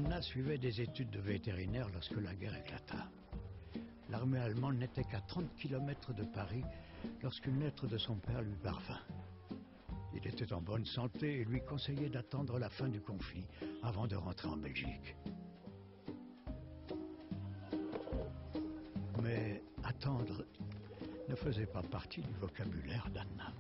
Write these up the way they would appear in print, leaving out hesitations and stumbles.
Anna suivait des études de vétérinaire lorsque la guerre éclata. L'armée allemande n'était qu'à 30 km de Paris lorsqu'une lettre de son père lui parvint. Il était en bonne santé et lui conseillait d'attendre la fin du conflit avant de rentrer en Belgique. Mais attendre ne faisait pas partie du vocabulaire d'Anna.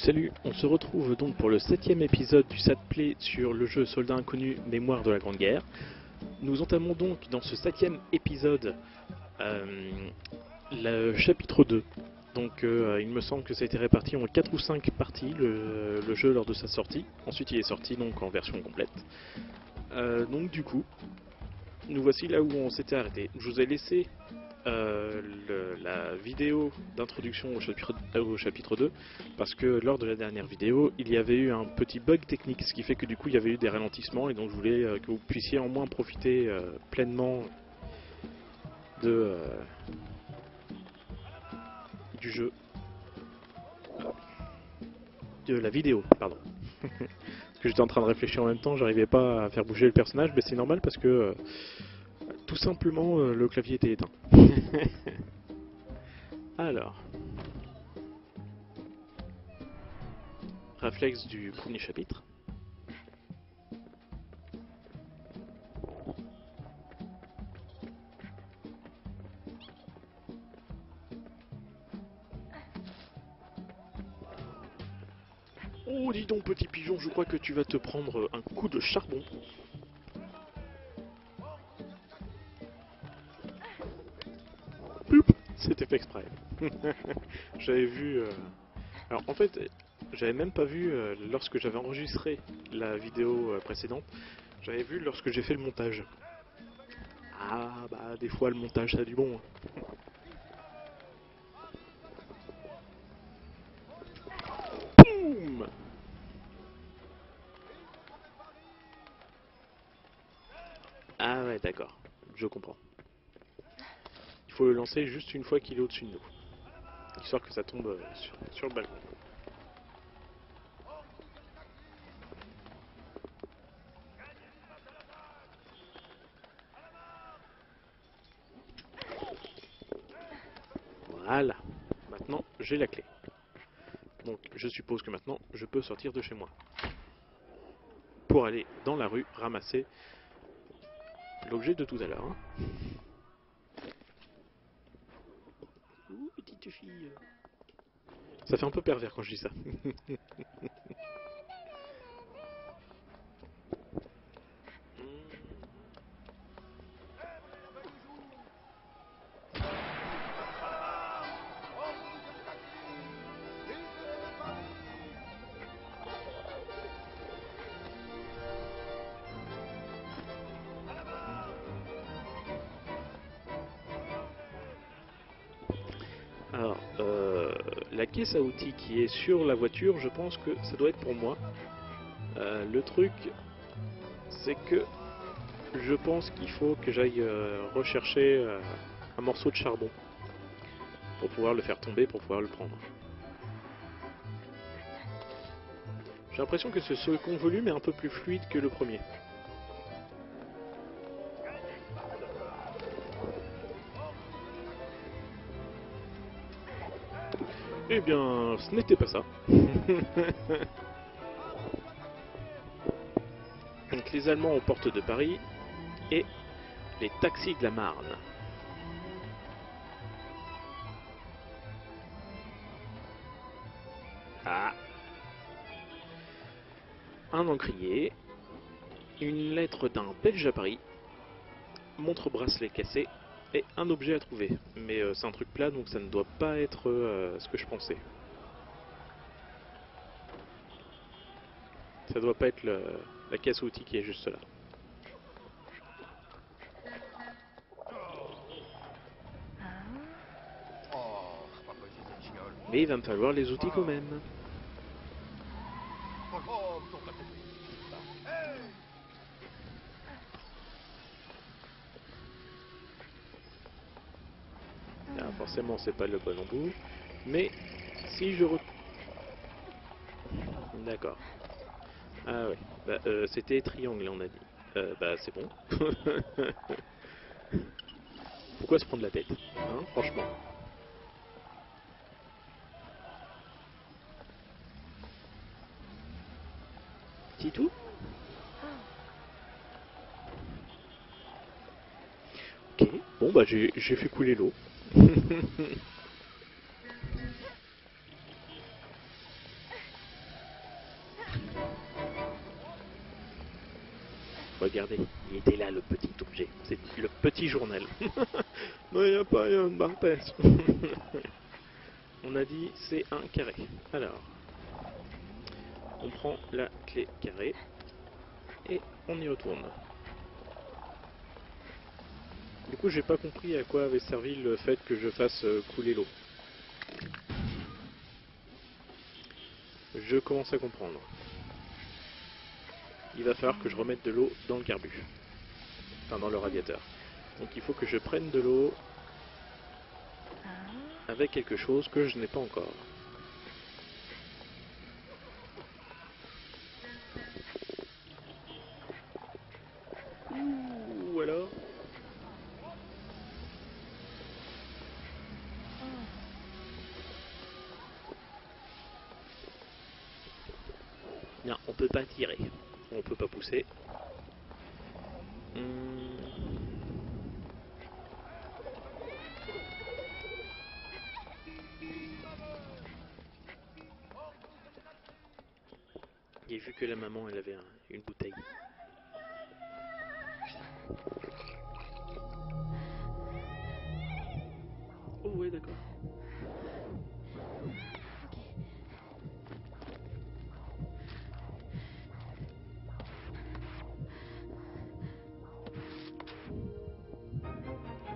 Salut, on se retrouve donc pour le 7e épisode du SatPlay sur le jeu Soldat Inconnu Mémoire de la Grande Guerre. Nous entamons donc dans ce 7e épisode le chapitre 2. Donc il me semble que ça a été réparti en 4 ou 5 parties le jeu lors de sa sortie. Ensuite il est sorti donc en version complète. Donc du coup, nous voici là où on s'était arrêté. Je vous ai laissé la vidéo d'introduction au chapitre 2 parce que lors de la dernière vidéo il y avait eu un petit bug technique, ce qui fait que du coup il y avait eu des ralentissements et donc je voulais que vous puissiez au moins profiter pleinement du jeu, de la vidéo, pardon. Parce que j'étais en train de réfléchir en même temps, j'arrivais pas à faire bouger le personnage, mais c'est normal parce que tout simplement le clavier était éteint. Alors, réflexe du premier chapitre. Oh, dis donc petit pigeon, je crois que tu vas te prendre un coup de charbon. Poup, c'était fait exprès. J'avais vu... Alors en fait, j'avais même pas vu lorsque j'avais enregistré la vidéo précédente. J'avais vu lorsque j'ai fait le montage. Ah bah des fois le montage ça a du bon. Boum. Ah ouais d'accord, je comprends. Il faut le lancer juste une fois qu'il est au-dessus de nous. Histoire que ça tombe sur le balcon. Voilà. Maintenant, j'ai la clé. Donc, je suppose que maintenant, je peux sortir de chez moi. Pour aller dans la rue ramasser l'objet de tout à l'heure. Ouh, petite fille. Ça fait un peu pervers quand je dis ça. Alors, la caisse à outils qui est sur la voiture, je pense que ça doit être pour moi. Le truc, c'est que je pense qu'il faut que j'aille rechercher un morceau de charbon pour pouvoir le faire tomber, pour pouvoir le prendre. J'ai l'impression que ce second volume est un peu plus fluide que le premier. Eh bien, ce n'était pas ça. Donc les Allemands aux portes de Paris et les taxis de la Marne. Ah. Un encrier, une lettre d'un Belge à Paris, montre-bracelet cassé et un objet à trouver. Mais c'est un truc plat donc ça ne doit pas être ce que je pensais. Ça doit pas être la caisse à outils qui est juste là. Mais il va me falloir les outils quand même. forcément c'est pas le bon embout. Mais si je... D'accord. Ah ouais, bah, c'était triangle on a dit. Bah c'est bon. Pourquoi se prendre la tête, hein, franchement. C'est tout? Ok, bon bah j'ai fait couler l'eau. Regardez, il était là le petit objet, c'est le petit journal. Non, il n'y a pas rien de Barthès. On a dit c'est un carré. Alors, on prend la clé carré et on y retourne. Du coup, j'ai pas compris à quoi avait servi le fait que je fasse couler l'eau. Je commence à comprendre. Il va falloir que je remette de l'eau dans le carbu. Enfin, dans le radiateur. Donc il faut que je prenne de l'eau avec quelque chose que je n'ai pas encore. Ouh, alors? Non, on peut pas tirer. On peut pas pousser. J'ai vu que la maman, elle avait une bouteille. Oh ouais, d'accord.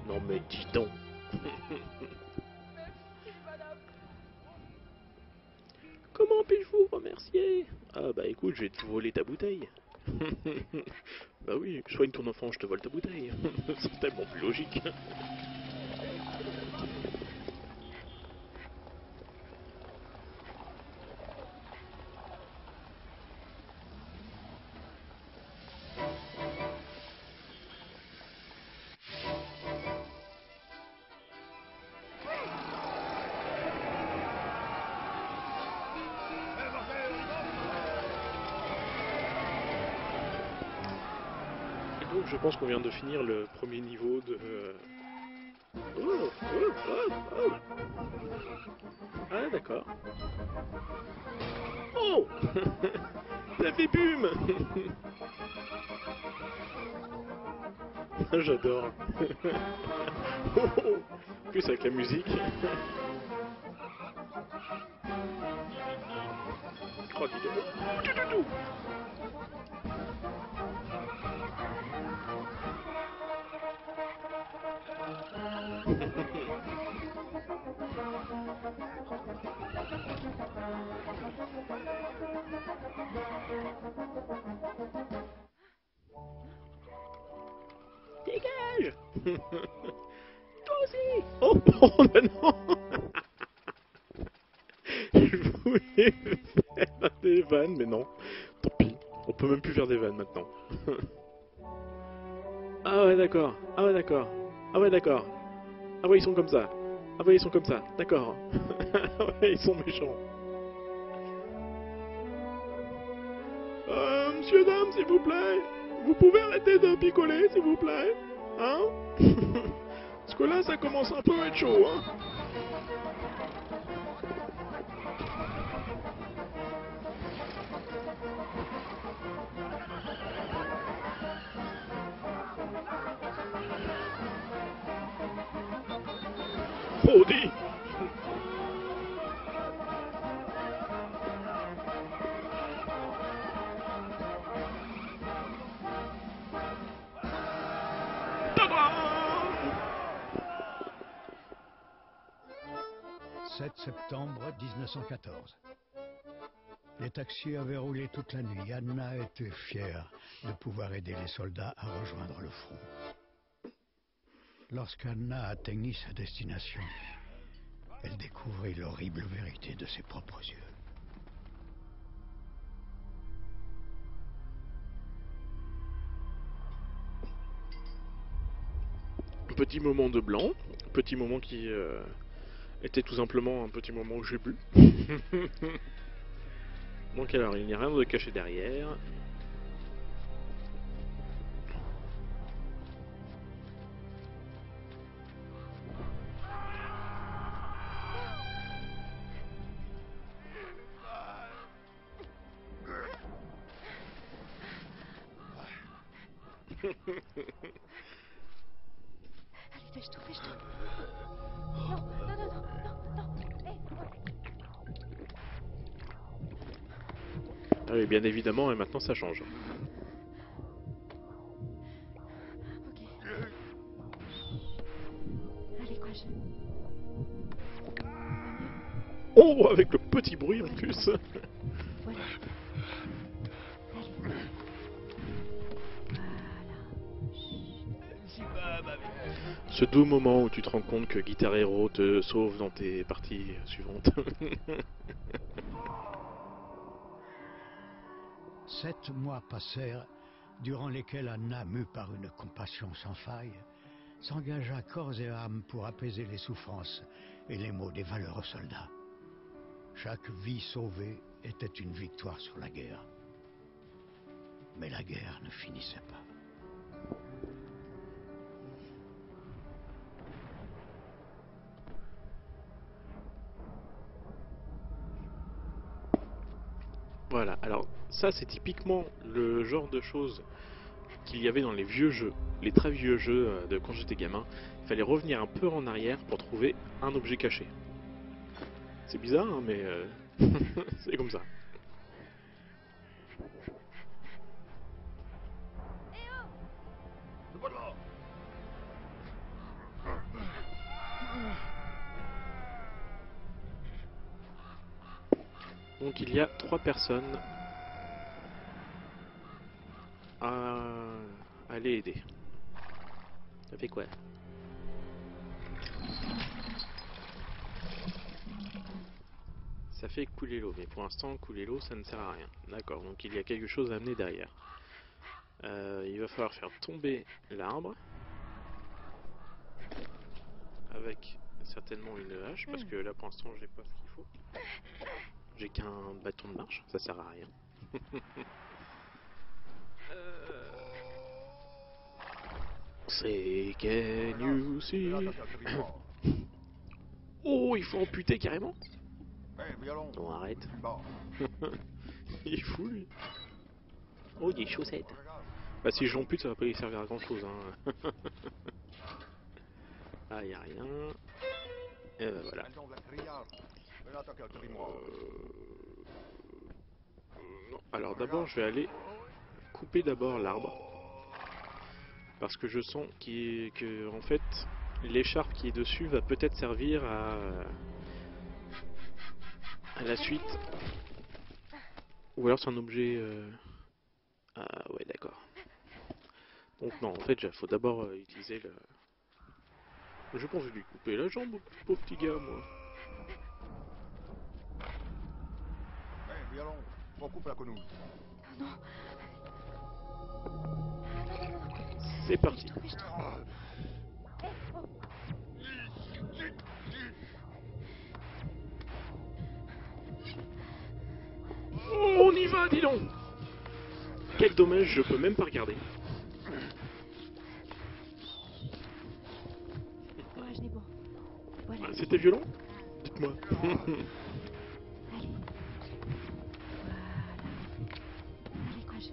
Non mais dis donc. Comment puis-je vous remercier? Ah bah écoute, je vais te voler ta bouteille. Bah oui, soigne ton enfant, je te vole ta bouteille. C'est tellement plus logique. Et donc je pense qu'on vient de finir le premier niveau de... Oh, oh, oh, oh. Ah d'accord. Oh. Ça fait bume. J'adore. Oh, oh. En plus avec la musique. Oh, dis donc. Dégage. Toi aussi. Oh, oh bah non. Je voulais faire des vannes, mais non. Tant pis. On peut même plus faire des vannes maintenant. Ah ouais, d'accord. Ah ouais, d'accord. Ah ouais, d'accord. Ah ouais, ils sont comme ça. Ah ouais, ils sont comme ça. D'accord. Ah ouais, ils sont méchants. Monsieur, dame, s'il vous plaît. Vous pouvez arrêter de picoler, s'il vous plaît. Hein? Parce que là, ça commence un peu à être chaud, hein. Trop dit. Tada! 7 septembre 1914. Les taxis avaient roulé toute la nuit. Anna était fière de pouvoir aider les soldats à rejoindre le front. Lorsqu'Anna atteignit sa destination, Elle découvrit l'horrible vérité de ses propres yeux. Un petit moment de blanc, petit moment qui était tout simplement un petit moment où j'ai bu. Donc alors, il n'y a rien de caché derrière. Allez, fais-je tout, fais-je tout. Non, non, non, non, non, non. Ah oui, bien évidemment, et maintenant ça change. Ok. Allez, courage. Oh, avec le petit bruit en plus. Voilà. Allez. Voilà. Ce doux moment où tu te rends compte que Guitar Hero te sauve dans tes parties suivantes. 7 mois passèrent, durant lesquels Anna, mue par une compassion sans faille, s'engagea corps et âme pour apaiser les souffrances et les maux des valeureux soldats. Chaque vie sauvée était une victoire sur la guerre. Mais la guerre ne finissait pas. Voilà, alors ça c'est typiquement le genre de choses qu'il y avait dans les vieux jeux, les très vieux jeux de quand j'étais gamin. Il fallait revenir un peu en arrière pour trouver un objet caché. C'est bizarre, hein, mais c'est comme ça. Donc il y a 3 personnes à aller aider. Ça fait quoi? Ça fait couler l'eau, mais pour l'instant couler l'eau ça ne sert à rien. D'accord, donc il y a quelque chose à amener derrière. Il va falloir faire tomber l'arbre avec certainement une hache, parce que là pour l'instant j'ai pas ce qu'il faut. J'ai qu'un bâton de marche, ça sert à rien. C'est can you see? Oh, il faut amputer carrément? Non, arrête. Il est fou lui. Oh, des chaussettes. Bah si j'ampute ça va pas lui servir à grand chose hein. Ah, y a rien. Et ben voilà. Non. Alors d'abord je vais aller couper d'abord l'arbre. Parce que je sens que en fait l'écharpe qui est dessus va peut-être servir à la suite. Ou alors c'est un objet... Ah ouais d'accord. Donc non, en fait il faut d'abord utiliser le... Je pensais lui couper la jambe au pauvre petit gars moi. Non. C'est parti. Fais-je tout, fais-je tout. Oh, on y va, dis donc. Quel dommage, je peux même pas regarder. Courage, Nebo. Voilà. C'était violent? Dites-moi. Allez. Voilà. Allez, courage.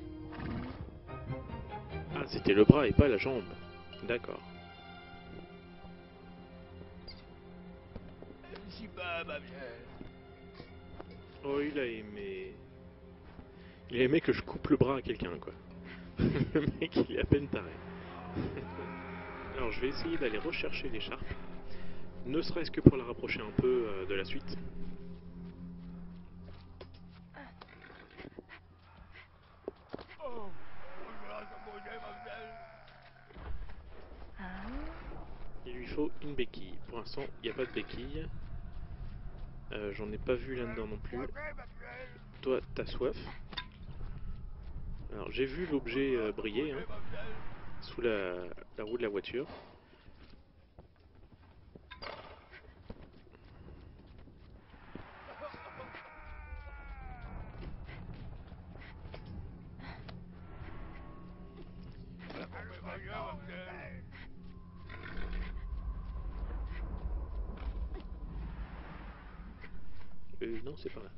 Ah, c'était le bras et pas la jambe. D'accord. Oh, il a aimé... Il a aimé que je coupe le bras à quelqu'un, quoi. Le mec, il est à peine taré. Alors, je vais essayer d'aller rechercher l'écharpe. Ne serait-ce que pour la rapprocher un peu de la suite. Il lui faut une béquille. Pour l'instant, il n'y a pas de béquille. J'en ai pas vu là-dedans non plus. Toi, t'as soif. Alors, j'ai vu l'objet briller hein, sous la roue de la voiture. Non, c'est pas là.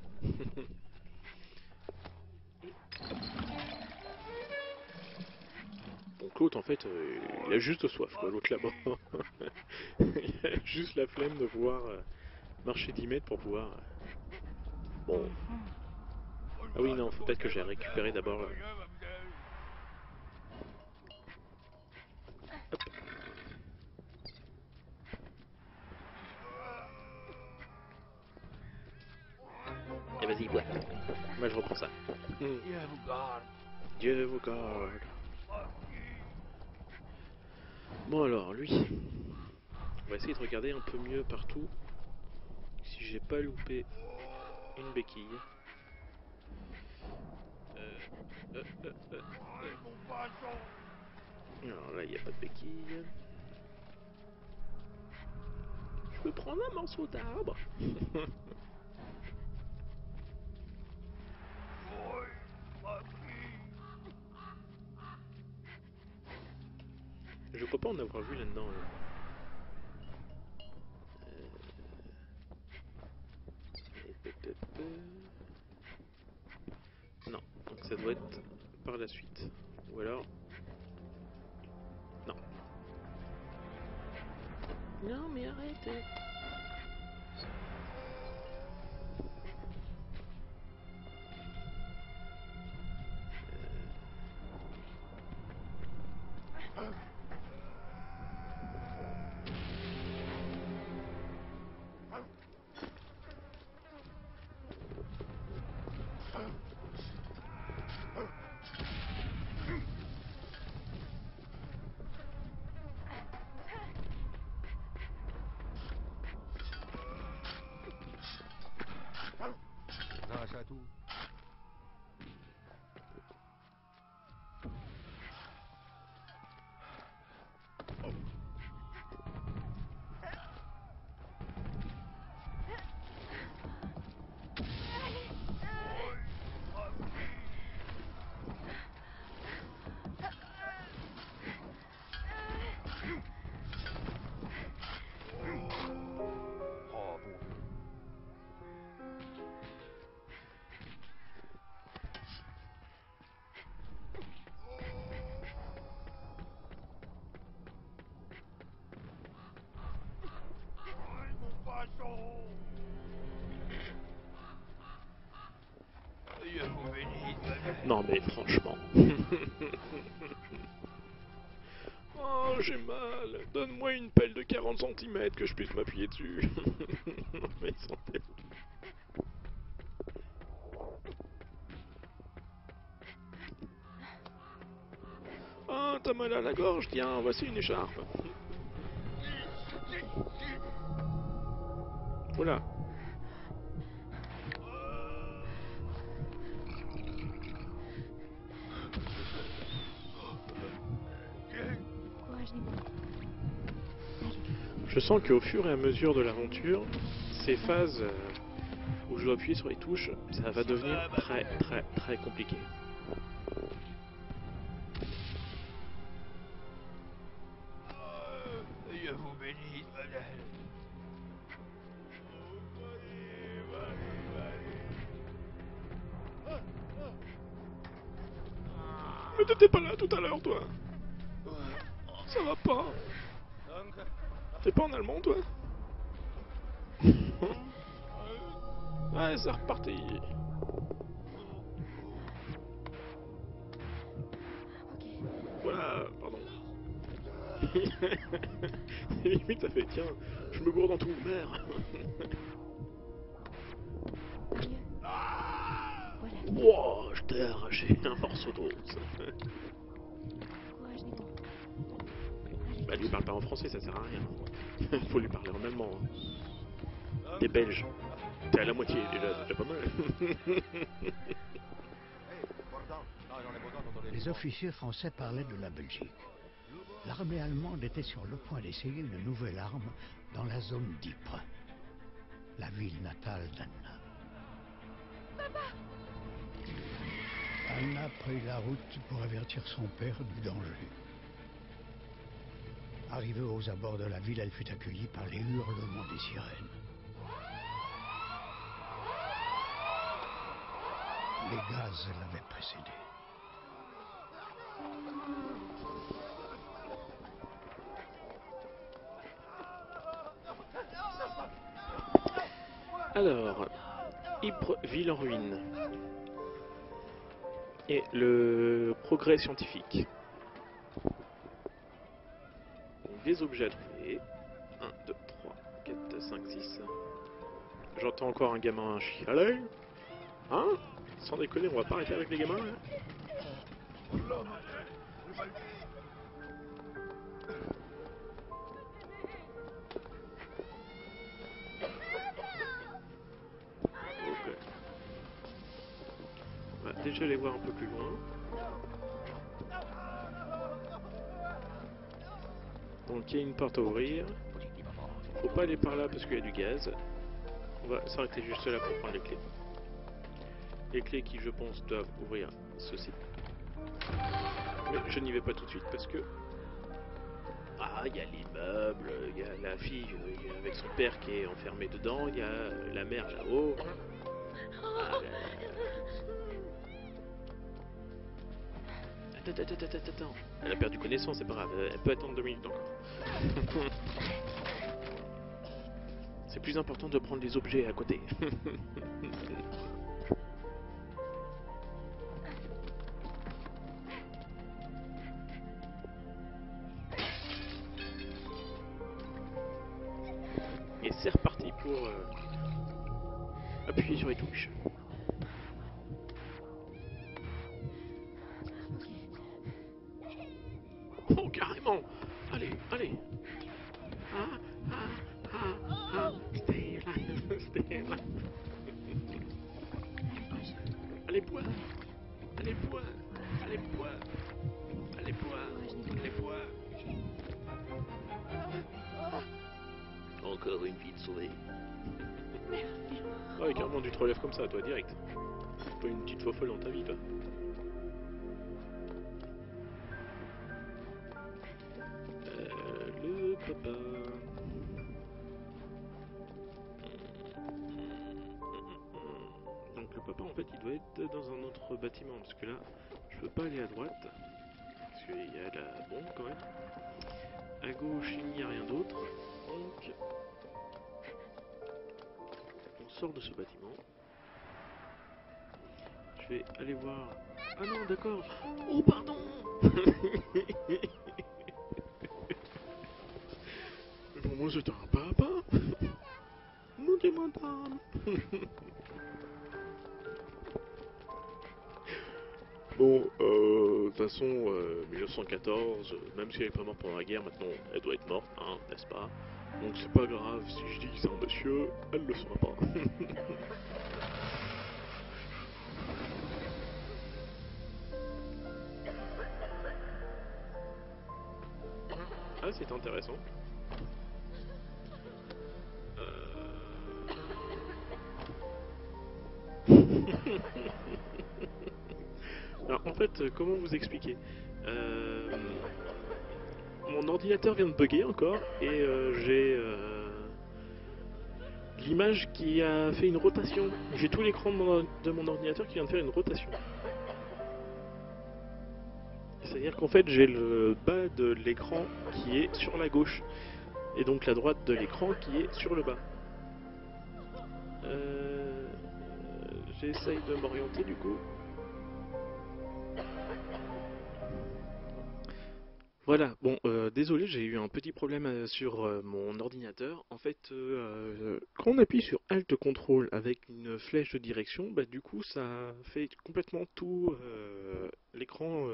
Donc l'autre, en fait, il a juste soif, quoi, l'autre là-bas. Il a juste la flemme de pouvoir marcher 10 mètres pour pouvoir... Bon... Ah oui, non, faut peut-être que j'ai récupéré d'abord... Hop. Et vas-y, bois. Moi, je reprends ça. Dieu vous garde. Bon alors, lui... On va essayer de regarder un peu mieux partout. Si j'ai pas loupé une béquille. Alors là, il n'y a pas de béquille. Je peux prendre un morceau d'arbre. Je crois pas en avoir vu là-dedans. Non, donc ça doit être par la suite. Ou alors... Non. Non mais arrêtez. Non mais franchement. Oh j'ai mal. Donne-moi une pelle de 40 cm que je puisse m'appuyer dessus. Non mais sentez. Ah t'as mal à la gorge, tiens, voici une écharpe. Voilà. Courage, Nemo. Je sens qu'au fur et à mesure de l'aventure, ces phases où je dois appuyer sur les touches, ça va devenir très compliqué. Dieu vous bénisse, madame. Mais t'étais pas là tout à l'heure, toi. Ça va pas. T'es pas en allemand, toi? Ouais, c'est reparti. Ok. Voilà, pardon. Limite, ça fait, tiens, je me gourde en tout, merde. Pas mieux. Voilà. Wow, je t'ai arraché un morceau d'os. Courage, Nemo. Allez. Bah, lui parle pas en français, ça sert à rien. Faut lui parler en allemand. Hein. T'es belge. T'es à la moitié déjà, c'est déjà pas mal. Les officiers français parlaient de la Belgique. L'armée allemande était sur le point d'essayer une nouvelle arme dans la zone d'Ypres, la ville natale d'Anna. Anna prit la route pour avertir son père du danger. Arrivée aux abords de la ville, elle fut accueillie par les hurlements des sirènes. Les gaz l'avaient précédée. Alors, Ypres, ville en ruine. Et le progrès scientifique. Donc, des objets à trouver. 1, 2, 3, 4, 5, 6. J'entends encore un gamin chialer. Hein? Sans déconner, on va pas arrêter avec les gamins là? Ok. On va déjà aller voir un peu plus loin. Donc il y a une porte à ouvrir. Faut pas aller par là parce qu'il y a du gaz. On va s'arrêter juste là pour prendre les clés. Les clés qui, je pense, doivent ouvrir ceci. Mais je n'y vais pas tout de suite parce que... Ah, il y a l'immeuble, il y a la fille avec son père qui est enfermé dedans, il y a la mère là-haut. Ah, Attends. Elle a perdu connaissance, c'est pas grave. Elle peut attendre 2 minutes encore. C'est plus important de prendre les objets à côté. Et c'est reparti pour appuyer sur les touches. Oh, carrément! Allez! Stay alive! Stay alive! Allez, bois! Allez, bois! Allez, bois! Allez, bois! Allez, bois! Encore une vie de sauvée. Ouais, carrément, tu te relèves comme ça, toi, direct. Pas une petite fofolle dans ta vie, toi. Le papa... Donc le papa, en fait, il doit être dans un autre bâtiment, parce que là, je peux pas aller à droite, parce qu'il y a la bombe, quand même. À gauche, il n'y a rien d'autre, donc... On sort de ce bâtiment. Je vais aller voir... Ah non, d'accord. Oh, pardon. Pour moi, c'était un papa. Mon Dieu, madame. Bon, de toute façon, 1914, même si elle n'est pas morte pendant la guerre, maintenant, elle doit être morte, hein, n'est-ce pas? Donc c'est pas grave si je dis que c'est un monsieur, elle le sera pas. Ah, c'est intéressant. Alors en fait, comment vous expliquer mon ordinateur vient de bugger encore et j'ai l'image qui a fait une rotation. J'ai tout l'écran de mon ordinateur qui vient de faire une rotation. C'est-à-dire qu'en fait j'ai le bas de l'écran qui est sur la gauche et donc la droite de l'écran qui est sur le bas. J'essaye de m'orienter du coup. Voilà, bon, désolé, j'ai eu un petit problème sur mon ordinateur. En fait, quand on appuie sur Alt Control avec une flèche de direction, bah, du coup, ça fait complètement tout l'écran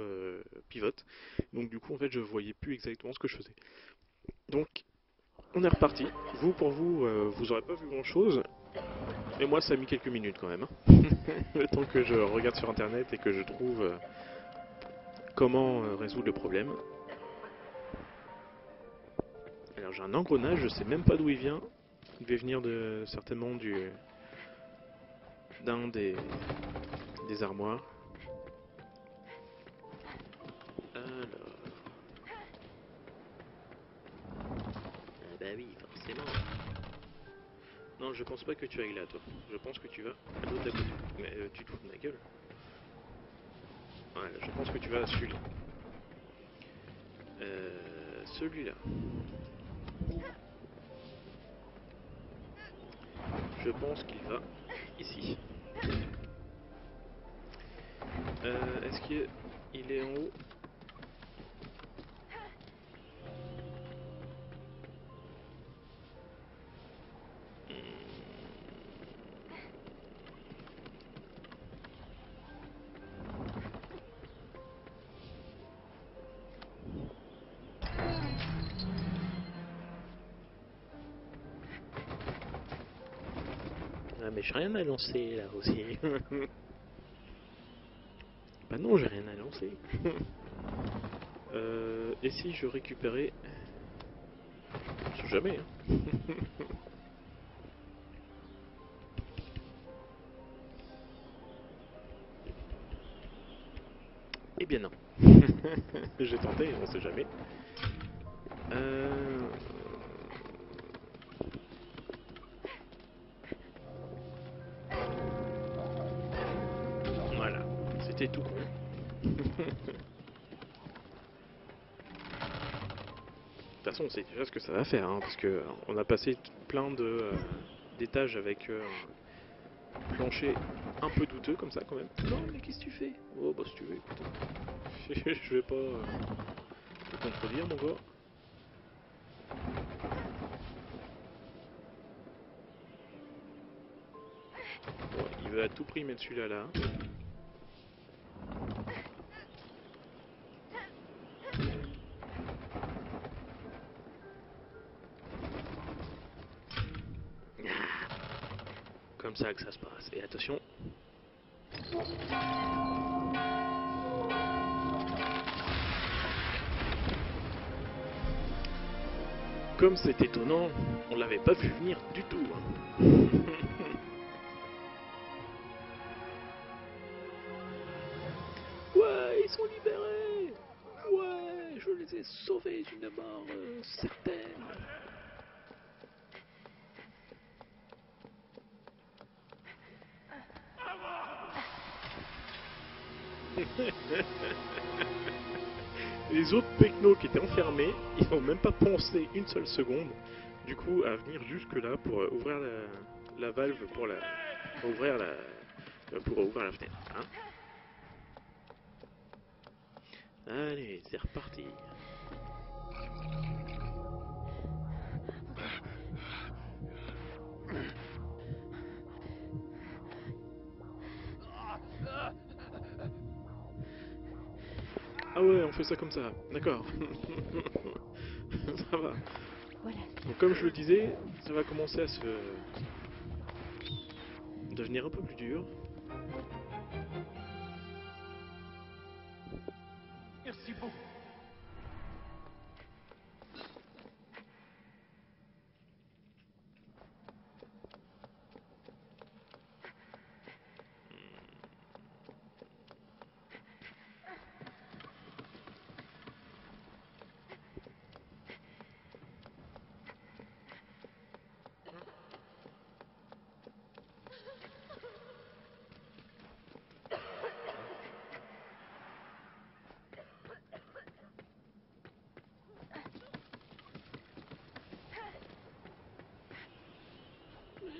pivote. Donc, du coup, en fait, je voyais plus exactement ce que je faisais. Donc, on est reparti. Vous, pour vous, vous aurez pas vu grand-chose. Et moi, ça a mis quelques minutes quand même. Hein. Le temps que je regarde sur internet et que je trouve comment résoudre le problème. Alors j'ai un engrenage, je sais même pas d'où il vient. Il devait venir certainement d'un des armoires. Alors. Ah bah oui, forcément. Non, je pense pas que tu ailles là, toi. Je pense que tu vas à l'autre d'à côté. Mais tu te fous de ma gueule. Voilà, je pense que tu vas à celui-là. Celui-là. Je pense qu'il va ici. Est-ce qu'il est en haut? Ah mais j'ai rien à lancer là aussi. Bah non, j'ai rien à lancer. Et si je récupérais... Je sais jamais. Hein. Eh bien non. J'ai tenté, on sait jamais. Voilà, c'était tout con. De toute façon, on sait déjà ce que ça va faire, hein, parce que on a passé plein d'étages avec un plancher un peu douteux comme ça quand même. Non, mais qu'est-ce que tu fais? Oh bah si tu veux, écoute. Je vais pas te contredire, mon gars. Bon, il veut à tout prix mettre celui-là là. Comme ça que ça se passe. Et attention. Comme c'est étonnant, on l'avait pas vu venir du tout. Hein. Ouais, ils sont libérés. Ouais, je les ai sauvés d'une mort certaine. Les autres pecnos qui étaient enfermés, ils n'ont même pas pensé une seule seconde, du coup, à venir jusque là pour ouvrir la valve pour ouvrir la fenêtre. Hein. Allez, c'est reparti. Ah ouais, on fait ça comme ça, d'accord. Ça va. Voilà. Donc comme je le disais, ça va commencer à devenir un peu plus dur. Merci beaucoup.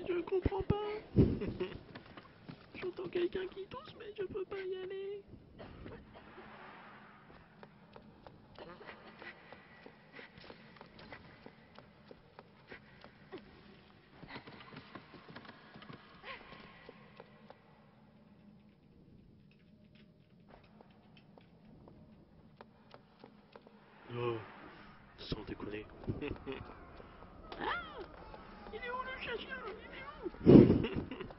Je comprends pas. J'entends quelqu'un qui tousse, mais je peux pas y aller. Oh, sans déconner. Ah, il est où le chien? Il est où?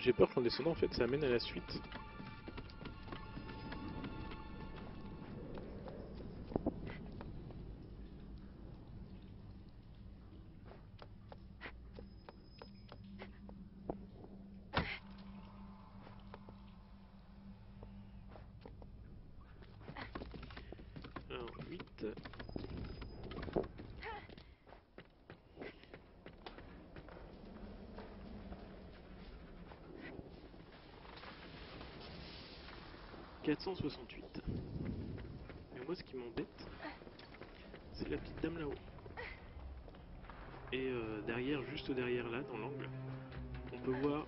j'ai peur qu'en descendant, en fait, ça amène à la suite. Alors, 8. « 468. Mais moi, ce qui m'embête, c'est la petite dame là-haut. Et derrière, juste derrière là, dans l'angle, on peut voir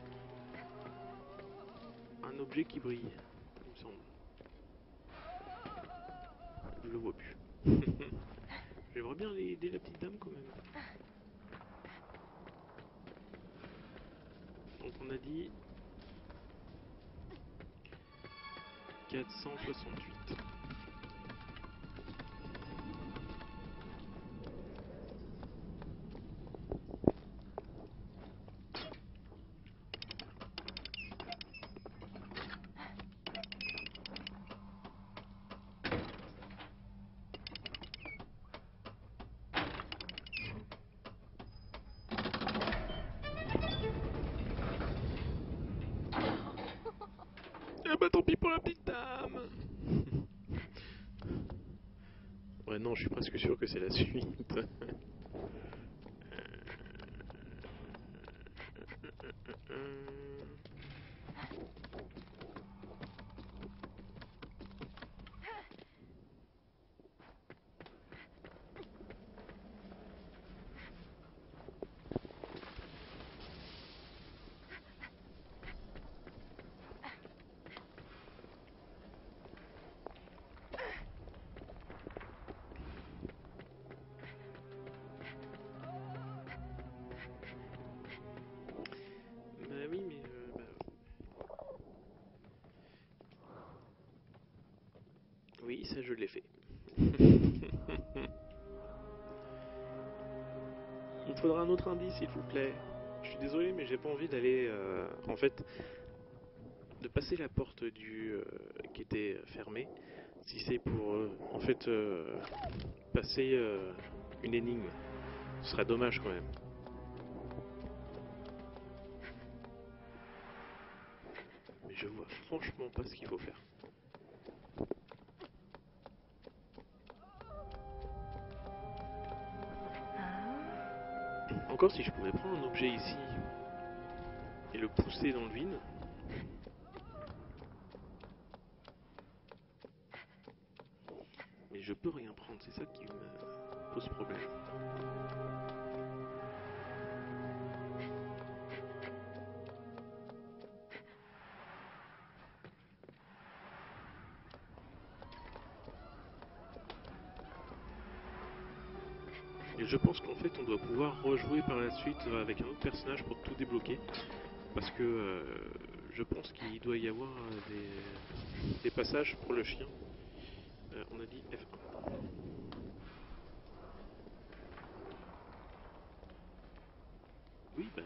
un objet qui brille, il me semble. Je le vois plus. J'aimerais bien aider la petite dame quand même. Donc on a dit 468. Ah bah tant pis pour la petite dame. Ouais non, je suis presque sûr que c'est la suite. Bah oui, mais oui, ça je l'ai fait. Il me faudra un autre indice, s'il vous plaît. Je suis désolé, mais j'ai pas envie d'aller, en fait, de passer la porte qui était fermée. Si c'est pour, en fait, passer une énigme, ce serait dommage quand même. Mais je vois franchement pas ce qu'il faut faire. Encore si je pouvais prendre un objet ici et le pousser dans le vide. Mais je peux rien prendre, c'est ça qui me pose problème. Et je pense qu'en fait on doit pouvoir rejouer par la suite avec un autre personnage pour tout débloquer. Parce que je pense qu'il doit y avoir des passages pour le chien. On a dit F1. Oui, bah...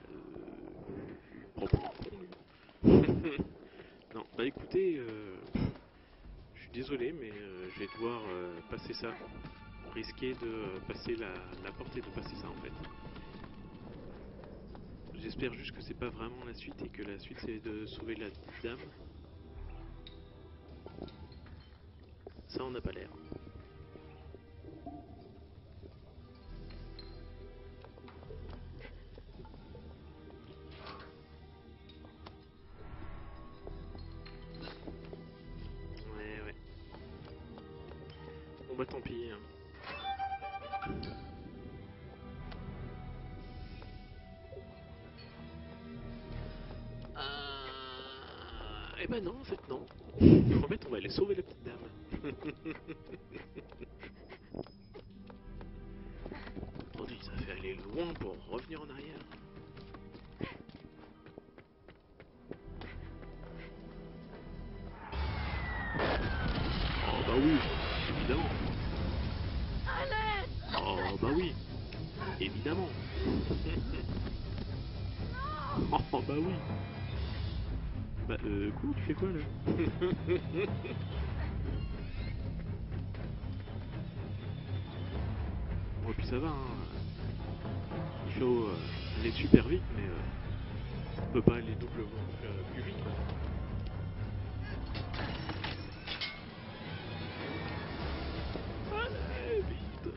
prends pour un con, lui. Non, bah écoutez, je suis désolé, mais je vais devoir passer ça. Risquer de passer la porte et de passer ça en fait. J'espère juste que c'est pas vraiment la suite et que la suite c'est de sauver la dame. Ça on n'a pas l'air. Ouais. Bon bah tant pis. Eh ben non, en fait non. En fait on va aller sauver la petite dame. Attendez, ça fait aller loin pour revenir en arrière. Oh bah oui, évidemment. Oh bah oui, évidemment. Oh bah oui. Bah, cours, tu fais quoi là? Bon, et puis ça va, hein. Il faut aller super vite, mais on peut pas aller doublement plus vite, quoi. Allez, vite!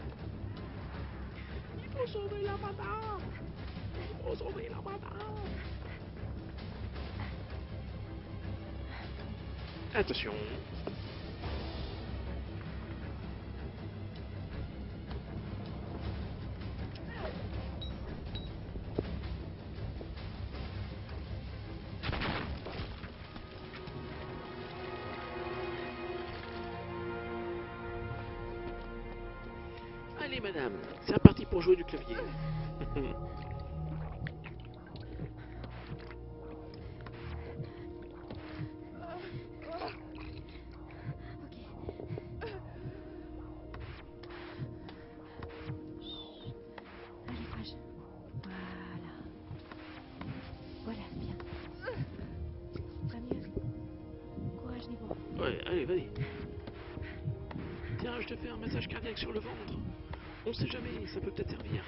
Il faut sauver la madame! Il faut sauver la madame! Attention! Allez madame, c'est reparti pour jouer du clavier. Allez, courage. Voilà. Voilà, bien. Va mieux. Courage, Nebo. Ouais, allez, vas-y. Tiens, je te fais un massage cardiaque sur le ventre. On sait jamais, ça peut peut-être servir.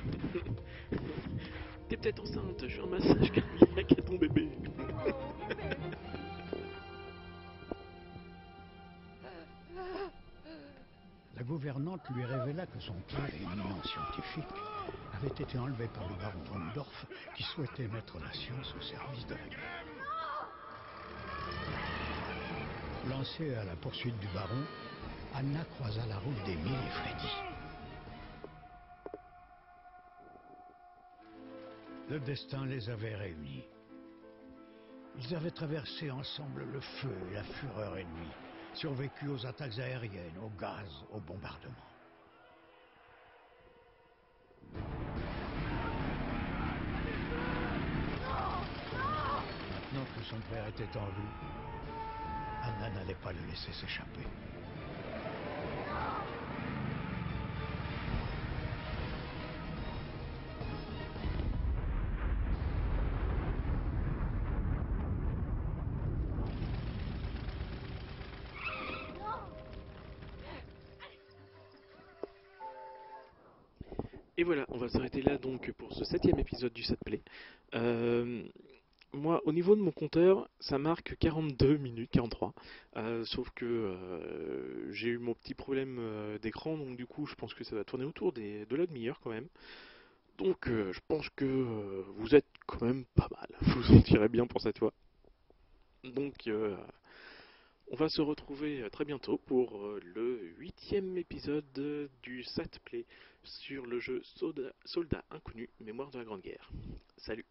T'es peut-être enceinte, je fais un massage cardiaque à ton bébé. La gouvernante lui révéla que son père, éminent scientifique, avait été enlevé par le baron von Dorf, qui souhaitait mettre la science au service de la guerre. Lancée à la poursuite du baron, Anna croisa la route d'Émile et Freddy. Le destin les avait réunis. Ils avaient traversé ensemble le feu et la fureur ennemie, survécu aux attaques aériennes, au gaz, aux bombardements. Maintenant que son père était en vue, Anna n'allait pas le laisser s'échapper. Et voilà, on va s'arrêter là donc pour ce 7e épisode du Setplay. Moi, au niveau de mon compteur, ça marque 42 minutes, 43. Sauf que j'ai eu mon petit problème d'écran, donc du coup, je pense que ça va tourner autour de la demi-heure quand même. Donc, je pense que vous êtes quand même pas mal. Vous en tirez bien pour cette fois. Donc, on va se retrouver très bientôt pour le 8e épisode du Setplay sur le jeu Soldat Inconnu, Mémoire de la Grande Guerre. Salut!